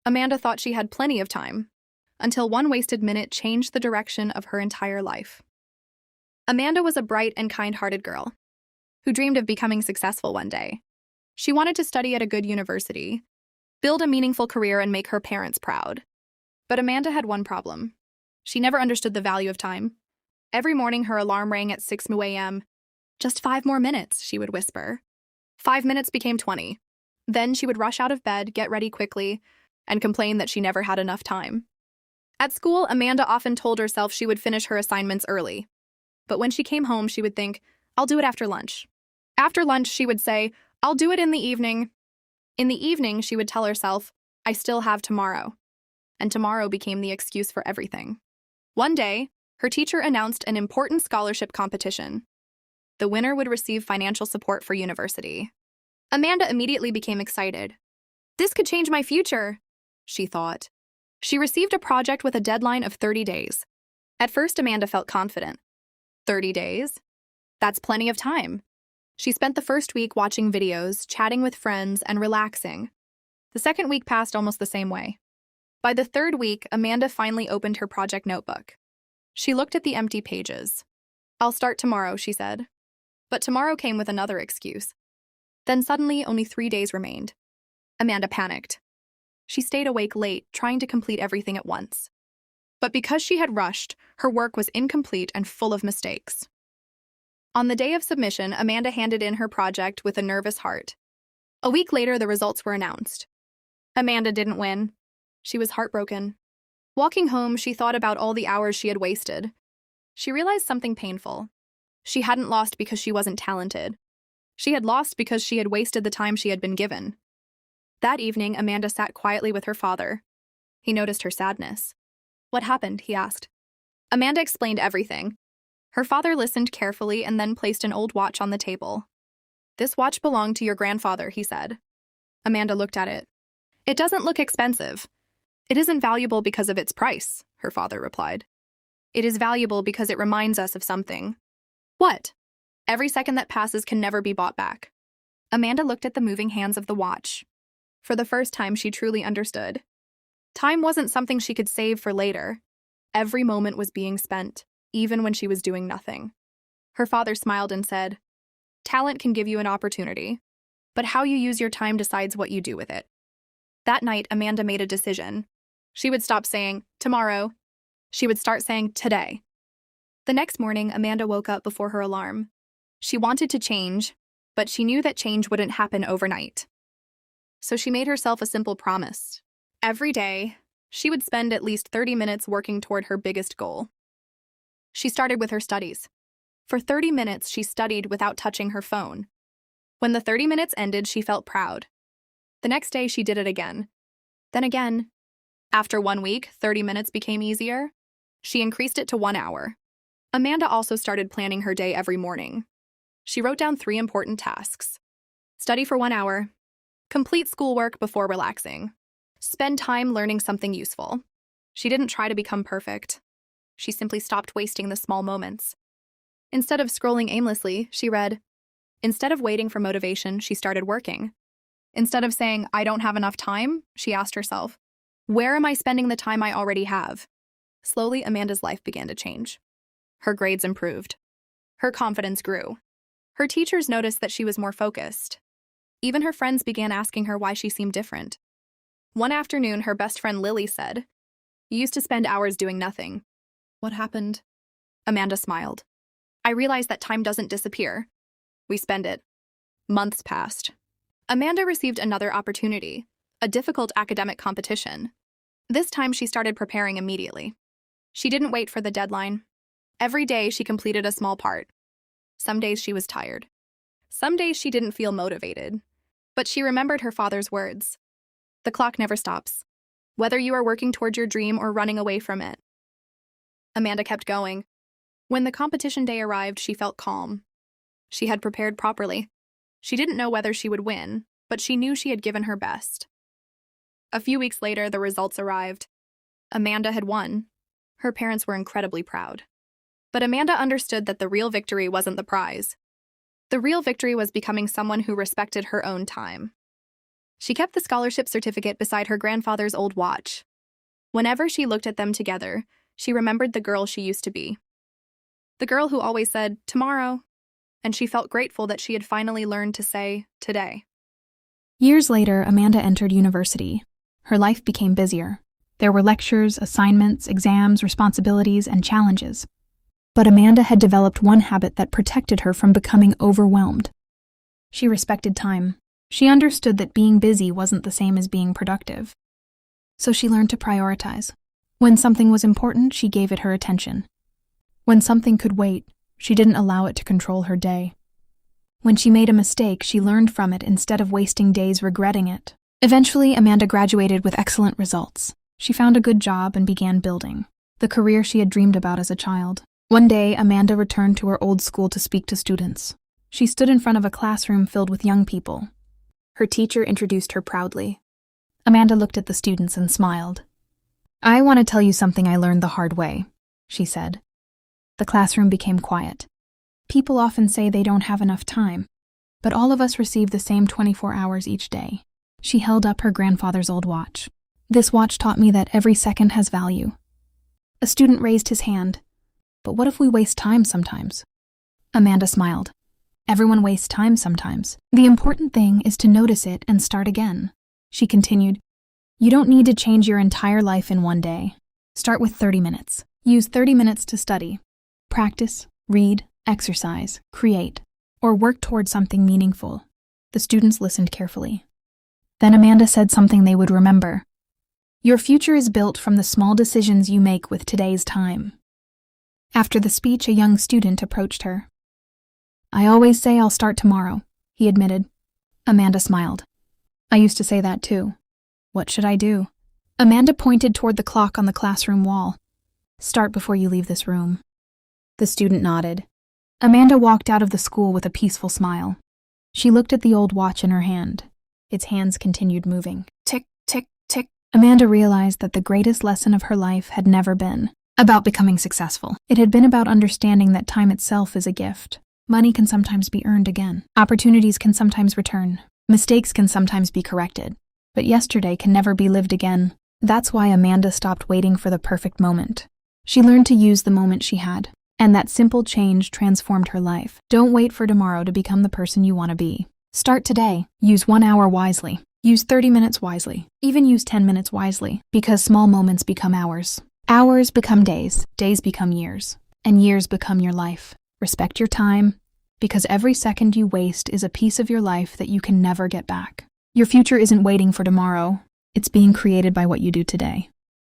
Amanda thought she had plenty of time, until one wasted minute changed the direction of her entire life. Amanda was a bright and kind-hearted girl who dreamed of becoming successful one day. She wanted to study at a good university, build a meaningful career, and make her parents proud. But Amanda had one problem. She never understood the value of time. Every morning her alarm rang at 6 a.m. "Just 5 more minutes," she would whisper. 5 minutes became 20. Then she would rush out of bed, get ready quickly, and complain that she never had enough time. At school, Amanda often told herself she would finish her assignments early. But when she came home, she would think, "I'll do it after lunch." After lunch, she would say, "I'll do it in the evening." In the evening, she would tell herself, "I still have tomorrow." And tomorrow became the excuse for everything. One day, her teacher announced an important scholarship competition. The winner would receive financial support for university. Amanda immediately became excited. "This could change my future," she thought. She received a project with a deadline of 30 days. At first, Amanda felt confident. 30 days? That's plenty of time. She spent the first week watching videos, chatting with friends, and relaxing. The second week passed almost the same way. By the third week, Amanda finally opened her project notebook. She looked at the empty pages. "I'll start tomorrow," she said. But tomorrow came with another excuse. Then suddenly, only 3 days remained. Amanda panicked. She stayed awake late, trying to complete everything at once. But because she had rushed, her work was incomplete and full of mistakes. On the day of submission, Amanda handed in her project with a nervous heart. A week later, the results were announced. Amanda didn't win. She was heartbroken. Walking home, she thought about all the hours she had wasted. She realized something painful. She hadn't lost because she wasn't talented. She had lost because she had wasted the time she had been given. That evening, Amanda sat quietly with her father. He noticed her sadness. "What happened?" he asked. Amanda explained everything. Her father listened carefully and then placed an old watch on the table. "This watch belonged to your grandfather," he said. Amanda looked at it. "It doesn't look expensive." "It isn't valuable because of its price," her father replied. "It is valuable because it reminds us of something." "What?" "Every second that passes can never be bought back." Amanda looked at the moving hands of the watch. For the first time, she truly understood. Time wasn't something she could save for later. Every moment was being spent, even when she was doing nothing. Her father smiled and said, "Talent can give you an opportunity, but how you use your time decides what you do with it." That night, Amanda made a decision. She would stop saying, "Tomorrow." She would start saying, "Today." The next morning, Amanda woke up before her alarm. She wanted to change, but she knew that change wouldn't happen overnight. So she made herself a simple promise. Every day, she would spend at least 30 minutes working toward her biggest goal. She started with her studies. For 30 minutes, she studied without touching her phone. When the 30 minutes ended, she felt proud. The next day, she did it again. Then again. After 1 week, 30 minutes became easier. She increased it to 1 hour. Amanda also started planning her day every morning. She wrote down 3 important tasks. Study for 1 hour. Complete schoolwork before relaxing. Spend time learning something useful. She didn't try to become perfect. She simply stopped wasting the small moments. Instead of scrolling aimlessly, she read. Instead of waiting for motivation, she started working. Instead of saying, "I don't have enough time," she asked herself, "Where am I spending the time I already have?" Slowly, Amanda's life began to change. Her grades improved. Her confidence grew. Her teachers noticed that she was more focused. Even her friends began asking her why she seemed different. One afternoon, her best friend Lily said, "You used to spend hours doing nothing. What happened?" Amanda smiled. "I realized that time doesn't disappear. We spend it." Months passed. Amanda received another opportunity, a difficult academic competition. This time, she started preparing immediately. She didn't wait for the deadline. Every day, she completed a small part. Some days she was tired. Some days she didn't feel motivated. But she remembered her father's words. The clock never stops, whether you are working toward your dream or running away from it. Amanda kept going. When the competition day arrived, she felt calm. She had prepared properly. She didn't know whether she would win, but she knew she had given her best. A few weeks later, the results arrived. Amanda had won. Her parents were incredibly proud. But Amanda understood that the real victory wasn't the prize. The real victory was becoming someone who respected her own time. She kept the scholarship certificate beside her grandfather's old watch. Whenever she looked at them together, she remembered the girl she used to be. The girl who always said, tomorrow, and she felt grateful that she had finally learned to say, today. Years later, Amanda entered university. Her life became busier. There were lectures, assignments, exams, responsibilities, and challenges. But Amanda had developed one habit that protected her from becoming overwhelmed. She respected time. She understood that being busy wasn't the same as being productive. So she learned to prioritize. When something was important, she gave it her attention. When something could wait, she didn't allow it to control her day. When she made a mistake, she learned from it instead of wasting days regretting it. Eventually, Amanda graduated with excellent results. She found a good job and began building the career she had dreamed about as a child. One day, Amanda returned to her old school to speak to students. She stood in front of a classroom filled with young people. Her teacher introduced her proudly. Amanda looked at the students and smiled. "I want to tell you something I learned the hard way," she said. The classroom became quiet. People often say they don't have enough time, but all of us receive the same 24 hours each day. She held up her grandfather's old watch. "This watch taught me that every second has value." A student raised his hand. "But what if we waste time sometimes?" Amanda smiled. "Everyone wastes time sometimes. The important thing is to notice it and start again." She continued, "You don't need to change your entire life in one day. Start with 30 minutes. Use 30 minutes to study. Practice, read, exercise, create, or work toward something meaningful." The students listened carefully. Then Amanda said something they would remember. "Your future is built from the small decisions you make with today's time." After the speech, a young student approached her. "I always say I'll start tomorrow," he admitted. Amanda smiled. "I used to say that too. What should I do?" Amanda pointed toward the clock on the classroom wall. "Start before you leave this room." The student nodded. Amanda walked out of the school with a peaceful smile. She looked at the old watch in her hand. Its hands continued moving. Tick, tick, tick. Amanda realized that the greatest lesson of her life had never been about becoming successful. It had been about understanding that time itself is a gift. Money can sometimes be earned again. Opportunities can sometimes return. Mistakes can sometimes be corrected. But yesterday can never be lived again. That's why Amanda stopped waiting for the perfect moment. She learned to use the moment she had. And that simple change transformed her life. Don't wait for tomorrow to become the person you want to be. Start today. Use 1 hour wisely. Use 30 minutes wisely. Even use 10 minutes wisely. Because small moments become hours. Hours become days. Days become years. And years become your life. Respect your time, because every second you waste is a piece of your life that you can never get back. Your future isn't waiting for tomorrow. It's being created by what you do today.